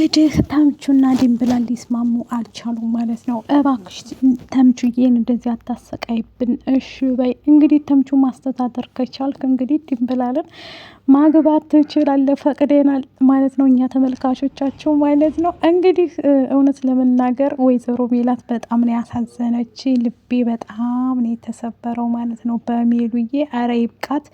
እንግዲህ ተምቹና ድንብላል ሊስማሙ አልቻሉም ማለት ነው። እባክሽ ተምቹዬን እንደዚህ አታሰቃይብን እሺ በይ። እንግዲህ ተምቹ ማስተዳደር ከቻልክ እንግዲህ ድንብላልን ማግባት ትችላለህ፣ ፈቅደናል ማለት ነው እኛ ተመልካቾቻቸው ማለት ነው። እንግዲህ እውነት ለመናገር ወይዘሮ ሜላት በጣም ነው ያሳዘነች፣ ልቤ በጣም ነው የተሰበረው ማለት ነው በሜሉዬ። አረ ይብቃት።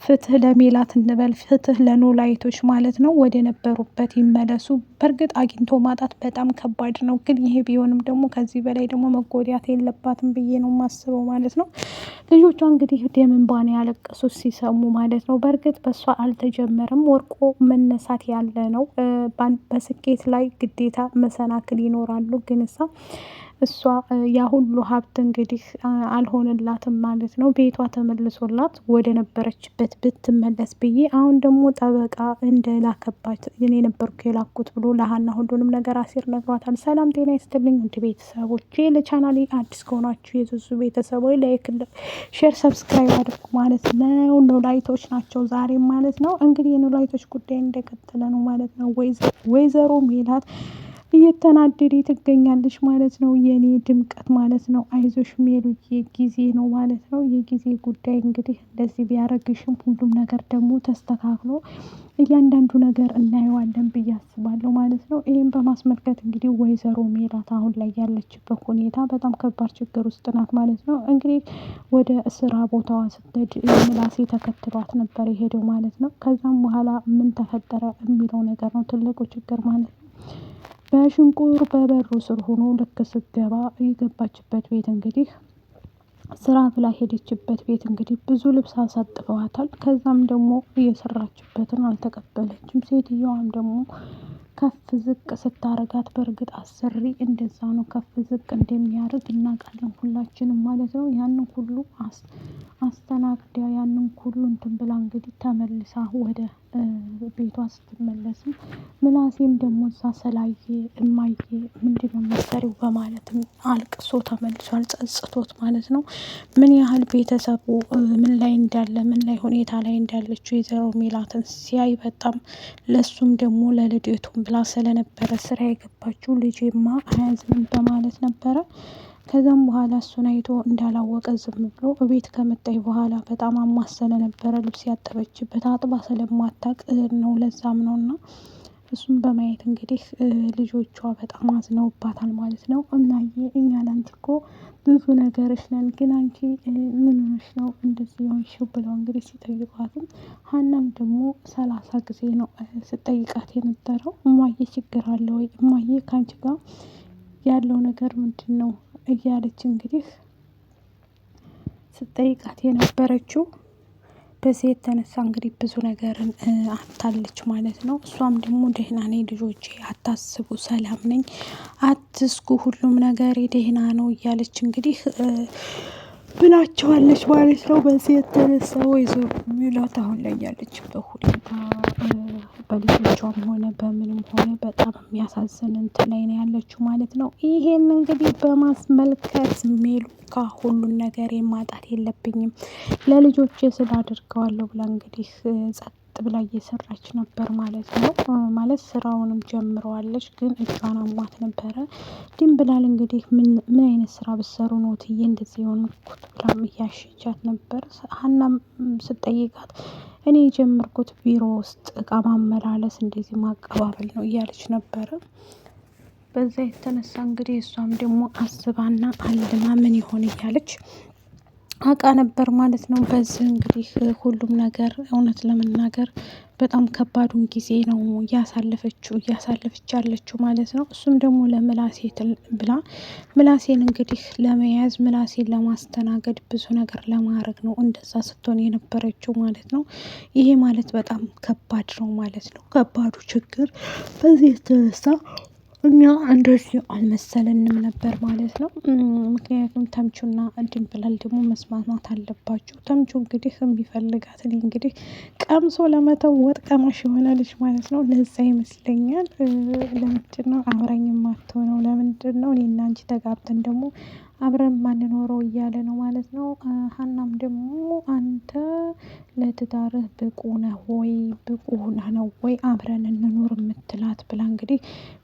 ፍትህ ለሜላት እንበል፣ ፍትህ ለኖላይቶች ማለት ነው። ወደ ነበሩበት ይመለሱ። በእርግጥ አግኝቶ ማጣት በጣም ከባድ ነው፣ ግን ይሄ ቢሆንም ደግሞ ከዚህ በላይ ደግሞ መጎዳት የለባትም ብዬ ነው የማስበው ማለት ነው። ልጆቿ እንግዲህ ደም እንባ ነው ያለቀሱት ሲሰሙ ማለት ነው። በእርግጥ በእሷ አልተጀመረም፣ ወርቆ መነሳት ያለ ነው። በስኬት ላይ ግዴታ መሰናክል ይኖራሉ፣ ግን እሷ ያ ሁሉ ሀብት እንግዲህ አልሆነላትም ማለት ነው። ቤቷ ተመልሶላት ወደ ነበረችበት ብትመለስ ብዬ፣ አሁን ደግሞ ጠበቃ እንደላከባት እኔ ነበርኩ የላኩት ብሎ ለሀና ሁሉንም ነገር አሲር ነግሯታል። ሰላም ጤና ይስጥልኝ ውድ ቤተሰቦቼ፣ ለቻናሌ አዲስ ከሆናችሁ የዙዙ ቤተሰቦች ላይክ፣ ሼር፣ ሰብስክራይብ አድርጉ ማለት ነው። ኖላይቶች ናቸው ዛሬም ማለት ነው። እንግዲህ የኖላይቶች ጉዳይ እንደቀጠለ ነው ማለት ነው። ወይዘሮ ሜላት እየተናደደ ትገኛለች ማለት ነው። የኔ ድምቀት ማለት ነው። አይዞሽ ሜሉዬ ጊዜ ነው ማለት ነው። የጊዜ ጉዳይ እንግዲህ እንደዚህ ቢያረግሽም ሁሉም ነገር ደግሞ ተስተካክሎ እያንዳንዱ ነገር እናየዋለን ብዬ አስባለሁ ማለት ነው። ይህም በማስመልከት እንግዲህ ወይዘሮ ሜላት አሁን ላይ ያለችበት ሁኔታ በጣም ከባድ ችግር ውስጥ ናት ማለት ነው። እንግዲህ ወደ ስራ ቦታዋ ስትሄድ ምላሴ ተከትሏት ነበር የሄደው ማለት ነው። ከዛም በኋላ ምን ተፈጠረ የሚለው ነገር ነው ትልቁ ችግር ማለት ነው። በሽንቁር በበሩ ስር ሆኖ ልክ ስትገባ የገባችበት ቤት እንግዲህ ስራ ብላ ሄደችበት ቤት እንግዲህ ብዙ ልብስ አሳጥበዋታል። ከዛም ደግሞ እየሰራችበትን አልተቀበለችም። ሴትየዋም ደግሞ ከፍ ዝቅ ስታረጋት፣ በእርግጥ አሰሪ እንደዛ ነው ከፍ ዝቅ እንደሚያደርግ እናውቃለን ሁላችንም ማለት ነው። ያንን ሁሉ አስተናግዳ ያንን ሁሉ እንትን ብላ እንግዲህ ተመልሳ ወደ ቤቷ ስትመለስም ምላሴም ደግሞ እዛ ስላየ እማዬ ምንድነው የምትሰሪው በማለትም አልቅሶ ተመልሷል፣ ጸጽቶት ማለት ነው። ምን ያህል ቤተሰቡ ምን ላይ እንዳለ ምን ላይ ሁኔታ ላይ እንዳለችው ወይዘሮ ሜላትን ሲያይ በጣም ለሱም ደግሞ ለልደቱም ብላ ስለነበረ ስራ የገባችው ልጄማ አያዝንም በማለት ነበረ። ከዛም በኋላ እሱን አይቶ እንዳላወቀ ዝም ብሎ እቤት ከመጣች በኋላ በጣም አሟት ስለነበረ ልብስ ያጠበችበት አጥባ ስለማታቅ ነው፣ ለዛም ነው። እና እሱም በማየት እንግዲህ ልጆቿ በጣም አዝነውባታል ማለት ነው። እናዬ እኛ ላንቺ እኮ ብዙ ነገርሽ ነን፣ ግን አንቺ ምን ሆነሽ ነው እንደዚህ የሆንሽው ብለው እንግዲህ ሲጠይቋትም፣ ሀናም ደግሞ 30 ጊዜ ነው ስጠይቃት የነበረው እማዬ ችግር አለ ወይ እማዬ ከአንቺ ጋር ያለው ነገር ምንድን ነው እያለች እንግዲህ ስጠይቃት የነበረችው። በዚህ የተነሳ እንግዲህ ብዙ ነገርን አታለች ማለት ነው። እሷም ደግሞ ደህና ነኝ ልጆቼ አታስቡ፣ ሰላም ነኝ፣ አትስጉ፣ ሁሉም ነገር ደህና ነው እያለች እንግዲህ ብላቸዋለች ማለት ነው። በዚህ የተነሳ ወይዘሮ ሜላት አሁን ላይ ያለችበት ሁኔታ በልጆቿም ሆነ በምንም ሆነ በጣም የሚያሳዝን እንትን ላይ ነው ያለችው ማለት ነው። ይሄን እንግዲህ በማስመልከት ሜሉካ ሁሉን ነገር የማጣት የለብኝም ለልጆቼ ስላደርገዋለሁ ብላ እንግዲህ ጸጥ ብላ እየሰራች ነበር ማለት ነው። ማለት ስራውንም ጀምረዋለች፣ ግን እጇን አሟት ነበረ። ድንብላል እንግዲህ ምን አይነት ስራ ብትሰሩ ነው ትዬ እንደዚህ የሆንኩት ብላም እያሸቻት ነበር። ሀናም ስጠይቃት እኔ የጀመርኩት ቢሮ ውስጥ እቃ ማመላለስ እንደዚህ ማቀባበል ነው እያለች ነበረ። በዛ የተነሳ እንግዲህ እሷም ደግሞ አስባና አልማ ምን ይሆን እያለች አቃ ነበር ማለት ነው። በዚህ እንግዲህ ሁሉም ነገር እውነት ለመናገር በጣም ከባዱን ጊዜ ነው እያሳለፈች ያለችው ማለት ነው። እሱም ደግሞ ለምላሴ ብላ ምላሴን እንግዲህ ለመያዝ ምላሴን ለማስተናገድ ብዙ ነገር ለማድረግ ነው እንደዛ ስትሆን የነበረችው ማለት ነው። ይሄ ማለት በጣም ከባድ ነው ማለት ነው። ከባዱ ችግር በዚህ የተነሳ እኛ እንደዚህ አልመሰለንም ነበር ማለት ነው። ምክንያቱም ተምቹና ድንብላል ደግሞ መስማማት አለባቸው። ተምቹ እንግዲህ የሚፈልጋት እኔ እንግዲህ ቀምሶ ለመተው ወጥ ቀማሽ የሆነ ልጅ ማለት ነው። ለዛ ይመስለኛል። ለምንድን ነው አብራኝ የማትሆነው? ለምንድን ነው እኔና አንቺ ተጋብተን ደግሞ አብረን ማንኖረው እያለ ነው ማለት ነው። ሀናም ደግሞ አንተ ለትዳርህ ብቁ ነህ ወይ ብቁ ሆነህ ነው ወይ አብረን እንኑር የምትላት ብላ እንግዲህ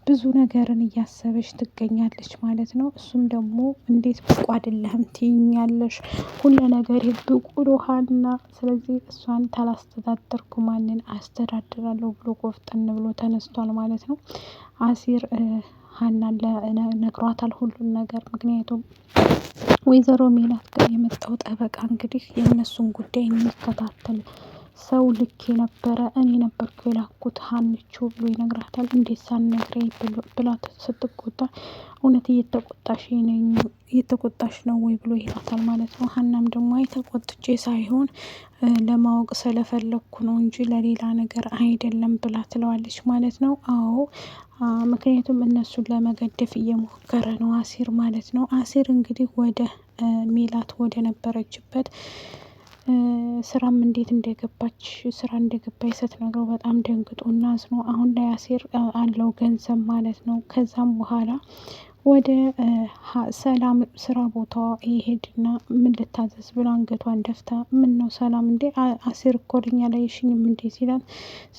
ብዙ ነገርን እያሰበች ትገኛለች ማለት ነው። እሱም ደግሞ እንዴት ብቁ አይደለህም ትይኛለሽ? ሁሉ ነገር ብቁ ነው ሀና። ስለዚህ እሷን ካላስተዳደርኩ ማንን አስተዳድራለሁ ብሎ ቆፍጠን ብሎ ተነስቷል ማለት ነው። አሲር ሀናን ነግሯታል ሁሉን ነገር። ምክንያቱም ወይዘሮ ሜላት ጋር የመጣው ጠበቃ እንግዲህ የእነሱን ጉዳይ የሚከታተል ሰው ልክ ነበረ፣ እኔ ነበርኩ የላኩት ሀንቾ ብሎ ይነግራታል። እንዴት ሳትነግረኝ ብላ ስትቆጣ እውነት እየተቆጣሽ ነው ወይ ብሎ ይላታል ማለት ነው። ሀናም ደግሞ አይ ተቆጥቼ ሳይሆን ለማወቅ ስለፈለግኩ ነው እንጂ ለሌላ ነገር አይደለም ብላ ትለዋለች ማለት ነው። አዎ ምክንያቱም እነሱን ለመገደፍ እየሞከረ ነው አሲር ማለት ነው። አሲር እንግዲህ ወደ ሜላት ወደ ነበረችበት ስራም እንዴት እንደገባች ስራ እንደገባች ስትነግረው በጣም ደንግጦና አዝኖ አሁን ላይ አሲር አለው ገንዘብ ማለት ነው። ከዛም በኋላ ወደ ሰላም ስራ ቦታዋ ይሄድና ምን ልታዘዝ ብላ አንገቷን ደፍታ ምን ነው ሰላም እንዴ አሲር እኮ ልኝ አላየሽኝም እንዴ ሲላት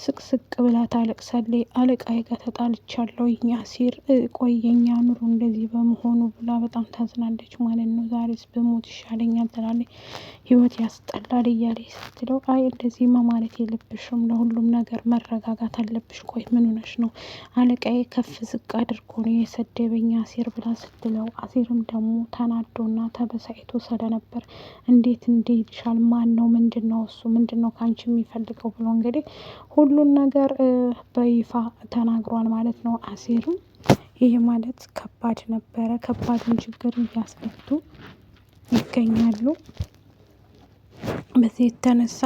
ስቅስቅ ብላ ታለቅሳለች። አለቃዬ ጋር ተጣልቻለሁ አሲር ቆየኛ ኑሮ እንደዚህ በመሆኑ ብላ በጣም ታዝናለች ማለት ነው። ዛሬስ ብሞት ይሻለኛል ትላለች። ህይወት ያስጠላል እያለች ስትለው አይ እንደዚህማ ማለት የለብሽም ለሁሉም ነገር መረጋጋት አለብሽ። ቆይ ምን ሆነሽ ነው? አለቃዬ ከፍ ዝቅ አድርጎ ነው የሰደበኝ አሲር ብላ ስትለው አሲርም ደግሞ ተናዶና ተበሳጭቶ ስለነበር እንዴት ይልሻል? ማን ነው? ምንድን ነው እሱ? ምንድን ነው ከአንቺ የሚፈልገው ብሎ እንግዲህ ሁሉን ነገር በይፋ ተናግሯል ማለት ነው አሲርም። ይሄ ማለት ከባድ ነበረ። ከባድን ችግር እያስፈቱ ይገኛሉ በዚህ የተነሳ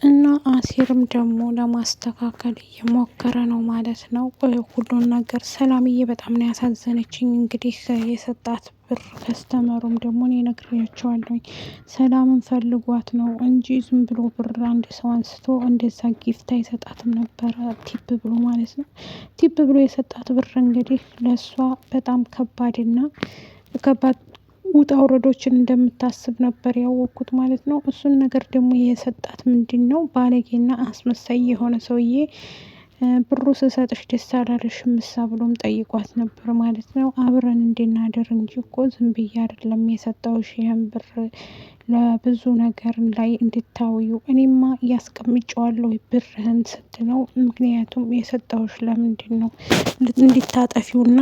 እና አሲርም ደግሞ ለማስተካከል እየሞከረ ነው ማለት ነው ሁሉን ነገር። ሰላምዬ በጣም ነው ያሳዘነችኝ። እንግዲህ የሰጣት ብር ከስተመሩም ደግሞ እኔ ነግሬያቸዋለሁኝ ሰላምን ፈልጓት ነው እንጂ ዝም ብሎ ብር አንድ ሰው አንስቶ እንደዛ ጊፍት አይሰጣትም ነበረ ቲፕ ብሎ ማለት ነው። ቲፕ ብሎ የሰጣት ብር እንግዲህ ለእሷ በጣም ከባድና ከባድ ውጣ ውረዶችን እንደምታስብ ነበር ያወቅኩት ማለት ነው። እሱን ነገር ደግሞ የሰጣት ምንድን ነው ባለጌና አስመሳይ የሆነ ሰውዬ ብሩ ስሰጥሽ ደስ አላለሽም እሳ ብሎም ጠይቋት ነበር ማለት ነው። አብረን እንድናድር እንጂ እኮ ዝም ብዬ አይደለም የሰጠሁሽ ይህን ብር ለብዙ ነገር ላይ እንድታውዩ እኔማ እያስቀምጨዋለሁ ብርህን ስትለው ምክንያቱም የሰጠሁሽ ለምንድን ነው እንዲታጠፊውና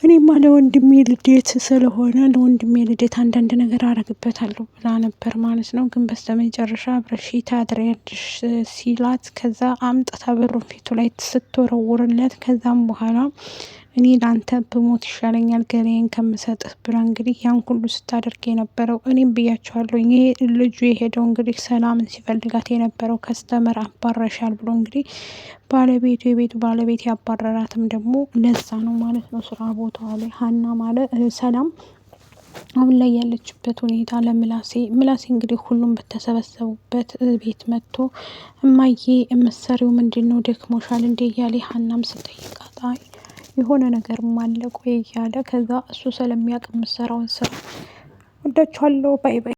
እኔማ ለወንድሜ ልደት ስለሆነ ለወንድሜ ልደት አንዳንድ ነገር አረግበታለሁ ብላ ነበር ማለት ነው። ግን በስተመጨረሻ አብረሽ ታድሪያለሽ ሲላት ከዛ አምጥታ ብሩን ፊቱ ላይ ስትወረውርለት ከዛም በኋላ እኔ ላንተ ብሞት ይሻለኛል ገላዬን ከምሰጥህ ብላ እንግዲህ ያን ሁሉ ስታደርግ የነበረው እኔም ብያቸዋለሁ። ይሄ ልጁ የሄደው እንግዲህ ሰላምን ሲፈልጋት የነበረው ከስተመር አባረሻል ብሎ እንግዲህ ባለቤቱ የቤቱ ባለቤት ያባረራትም ደግሞ ለዛ ነው ማለት ነው። ስራ ቦታዋ ላይ ሀና ማለት ሰላም አሁን ላይ ያለችበት ሁኔታ ምላሴ እንግዲህ ሁሉም በተሰበሰቡበት ቤት መጥቶ እማዬ የምትሰሪው ምንድን ነው ደክሞሻል እንዴ እያለ ሀናም ስጠይቃት አይ የሆነ ነገርም አለ ቆይ እያለ ከዛ እሱ ስለሚያውቅ የምትሰራውን ስራ ወዳችኋለሁ ባይ ባይ